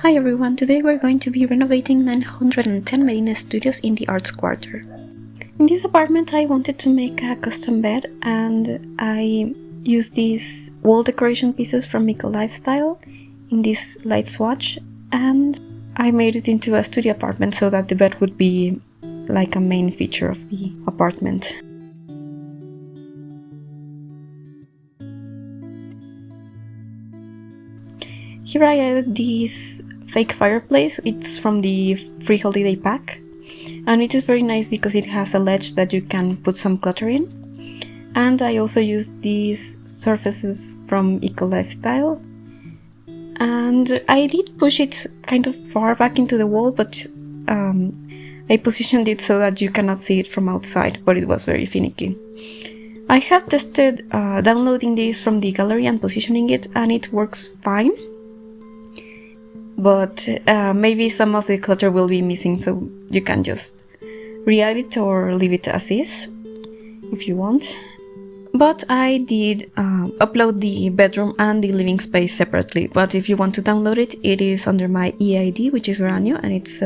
Hi everyone, today we're going to be renovating 910 Medina Studios in the Arts Quarter. In this apartment I wanted to make a custom bed and I used these wall decoration pieces from Eco Lifestyle in this light swatch, and I made it into a studio apartment so that the bed would be like a main feature of the apartment. Here I added this fake fireplace. It's from the free holiday pack, and it is very nice because it has a ledge that you can put some clutter in. And I also used these surfaces from Eco Lifestyle, and I did push it kind of far back into the wall, but I positioned it so that you cannot see it from outside, but it was very finicky. I have tested downloading this from the gallery and positioning it, and it works fine. But maybe some of the clutter will be missing, so you can just re-add it or leave it as is if you want. But I did upload the bedroom and the living space separately, but if you want to download it, it is under my EID, which is Veranio, and it's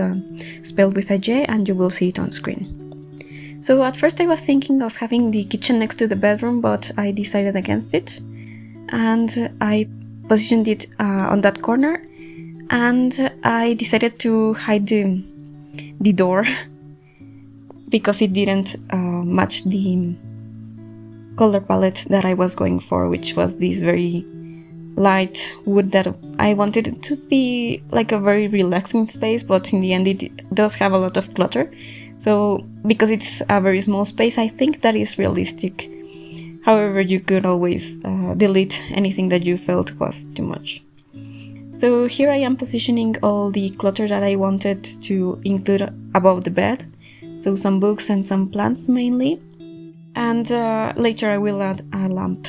spelled with a J, and you will see it on screen. So at first I was thinking of having the kitchen next to the bedroom, but I decided against it, and I positioned it on that corner. And I decided to hide the door because it didn't match the color palette that I was going for, which was this very light wood that I wanted it to be like a very relaxing space, but in the end it does have a lot of clutter. So because it's a very small space, I think that is realistic. However, you could always delete anything that you felt was too much. So here I am positioning all the clutter that I wanted to include above the bed, so some books and some plants mainly, and later I will add a lamp.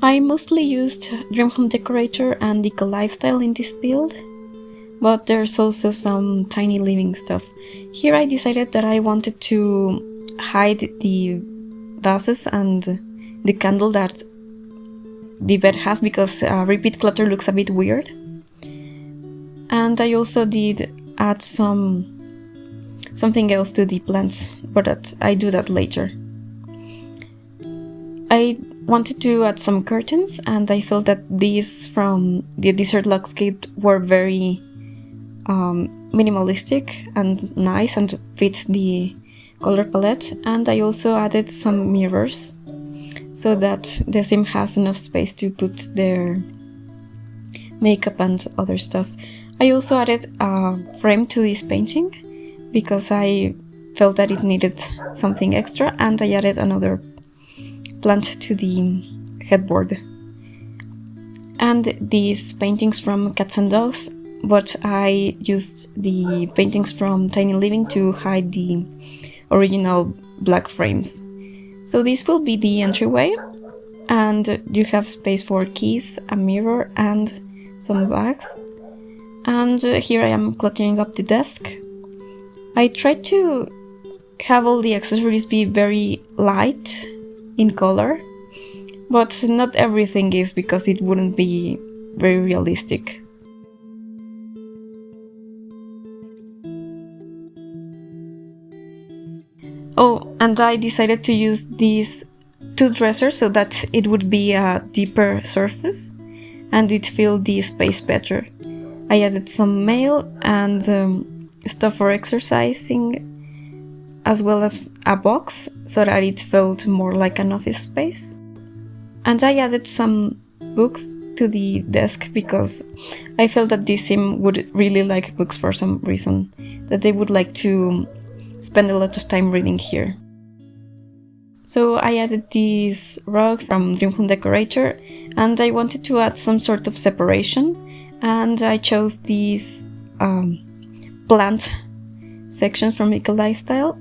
I mostly used Dream Home Decorator and Eco Lifestyle in this build, but there's also some tiny living stuff. Here I decided that I wanted to hide the vases and the candle that the bed has, because repeat clutter looks a bit weird. And I also did add something else to the plants, but I do that later. I wanted to add some curtains, and I felt that these from the Desert Landscape were very minimalistic and nice and fit the color palette. And I also added some mirrors so that the sim has enough space to put their makeup and other stuff. I also added a frame to this painting because I felt that it needed something extra, and I added another plant to the headboard. And these paintings from Cats and Dogs, but I used the paintings from Tiny Living to hide the original black frames. So this will be the entryway, and you have space for keys, a mirror, and some bags. And here I am cluttering up the desk. I tried to have all the accessories be very light in color, but not everything is, because it wouldn't be very realistic. Oh, and I decided to use these two dressers so that it would be a deeper surface and it filled the space better. I added some mail and stuff for exercising, as well as a box so that it felt more like an office space. And I added some books to the desk because I felt that this sim would really like books for some reason, that they would like to spend a lot of time reading here. So I added this rug from Dream Home Decorator, and I wanted to add some sort of separation, and I chose these plant sections from Eco Lifestyle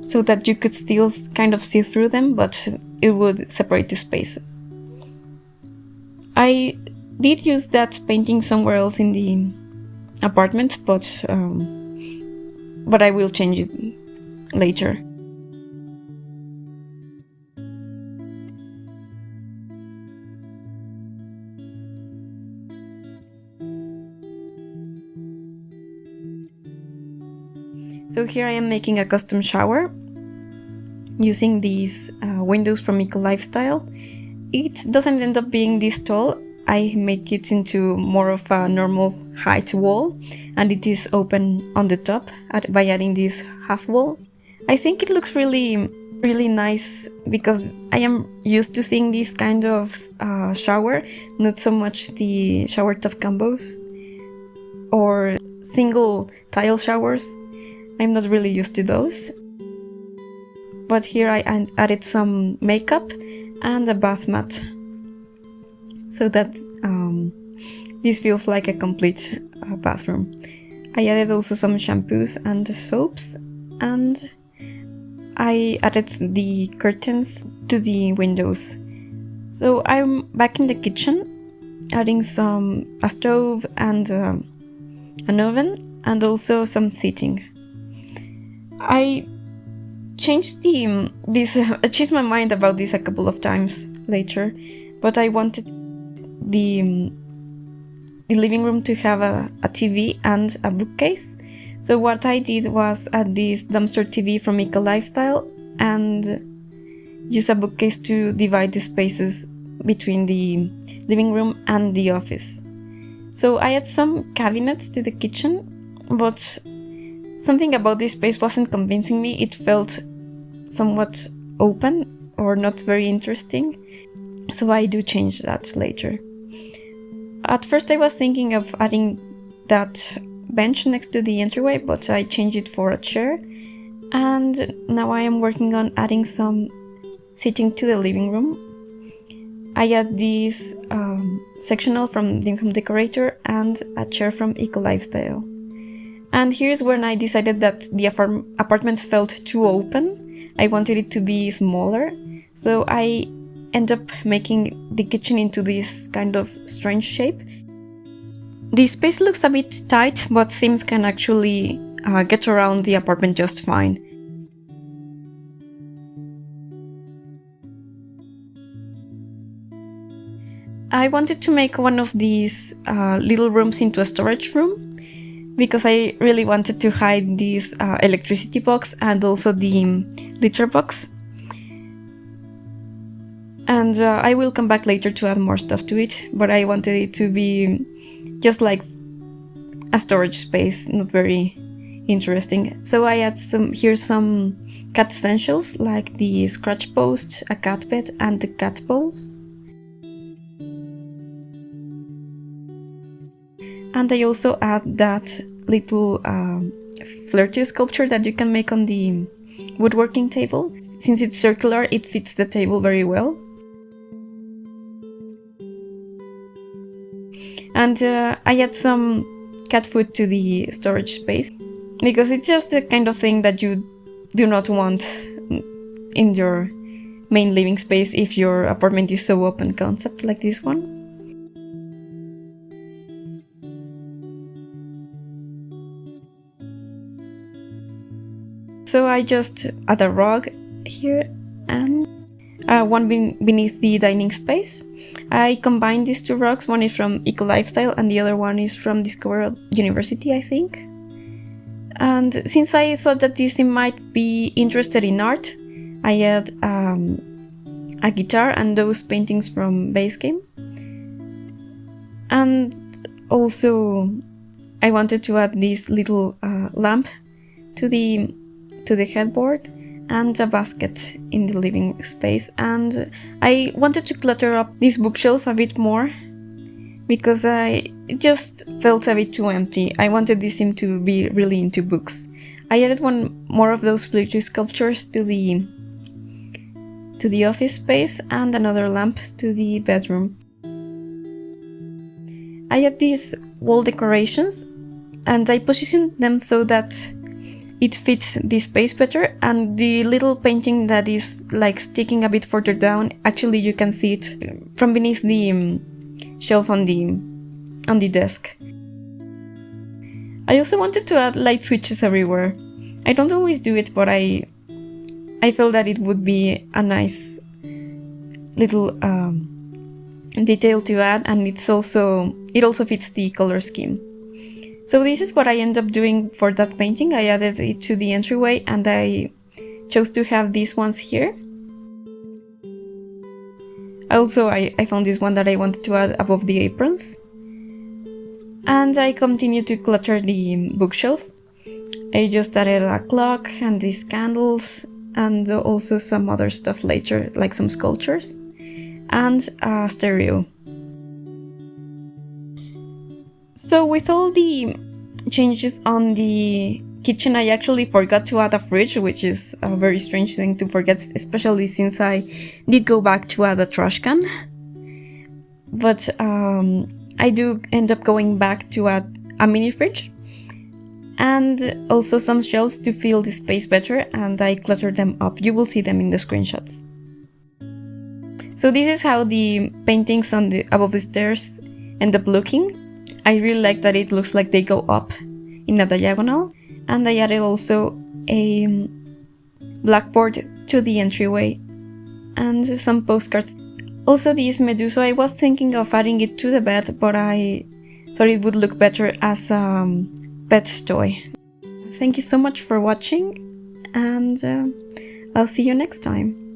so that you could still kind of see through them, but it would separate the spaces. I did use that painting somewhere else in the apartment, but but I will change it later. So here I am making a custom shower using these windows from Eco Lifestyle. It doesn't end up being this tall. I make it into more of a normal height wall, and it is open on the top by adding this half wall. I think it looks really nice because I am used to seeing this kind of shower, not so much the shower tub combos or single tile showers. I'm not really used to those. But here I added some makeup and a bath mat, so that this feels like a complete bathroom. I added also some shampoos and soaps, and I added the curtains to the windows. So I'm back in the kitchen, adding a stove and an oven, and also some seating. I changed I changed my mind about this a couple of times later, but I wanted the living room to have a TV and a bookcase. So what I did was add this dumpster TV from Eco Lifestyle and use a bookcase to divide the spaces between the living room and the office. So I add some cabinets to the kitchen, but something about this space wasn't convincing me. It felt somewhat open or not very interesting. So I do change that later. At first I was thinking of adding that bench next to the entryway, but I changed it for a chair. And now I am working on adding some seating to the living room. I add this sectional from the Home Decorator and a chair from Eco Lifestyle. And here's when I decided that the apartment felt too open. I wanted it to be smaller, so I end up making the kitchen into this kind of strange shape. The space looks a bit tight, but Sims can actually get around the apartment just fine. I wanted to make one of these little rooms into a storage room, because I really wanted to hide this electricity box and also the litter box. And I will come back later to add more stuff to it, but I wanted it to be just like a storage space, not very interesting. So I add some cat essentials like the scratch post, a cat bed, and the cat balls. And I also add that little flirty sculpture that you can make on the woodworking table. Since it's circular, it fits the table very well. And I add some cat food to the storage space, because it's just the kind of thing that you do not want in your main living space if your apartment is so open concept like this one. So I just add a rug here and one beneath the dining space. I combined these two rugs. One is from Eco Lifestyle and the other one is from Discover University, I think. And since I thought that this might be interested in art, I add a guitar and those paintings from Base Game. And also I wanted to add this little lamp to the headboard and a basket in the living space. And I wanted to clutter up this bookshelf a bit more because it just felt a bit too empty. I wanted this sim to be really into books. I added one more of those flirty sculptures to the office space and another lamp to the bedroom. I add these wall decorations and I positioned them so that it fits the space better, and the little painting that is like sticking a bit further down, actually you can see it from beneath the shelf on the desk. I also wanted to add light switches everywhere. I don't always do it, but I felt that it would be a nice little detail to add, and it also fits the color scheme. So this is what I end up doing for that painting. I added it to the entryway, and I chose to have these ones here. Also, I found this one that I wanted to add above the aprons. And I continued to clutter the bookshelf. I just added a clock and these candles, and also some other stuff later, like some sculptures, and a stereo. So with all the changes on the kitchen, I actually forgot to add a fridge, which is a very strange thing to forget, especially since I did go back to add a trash can. But I do end up going back to add a mini fridge, and also some shelves to fill the space better, and I cluttered them up. You will see them in the screenshots. So this is how the paintings on the above the stairs end up looking. I really like that it looks like they go up in a diagonal, and I added also a blackboard to the entryway and some postcards. Also this Medusa, I was thinking of adding it to the bed, but I thought it would look better as a pet toy. Thank you so much for watching, and I'll see you next time.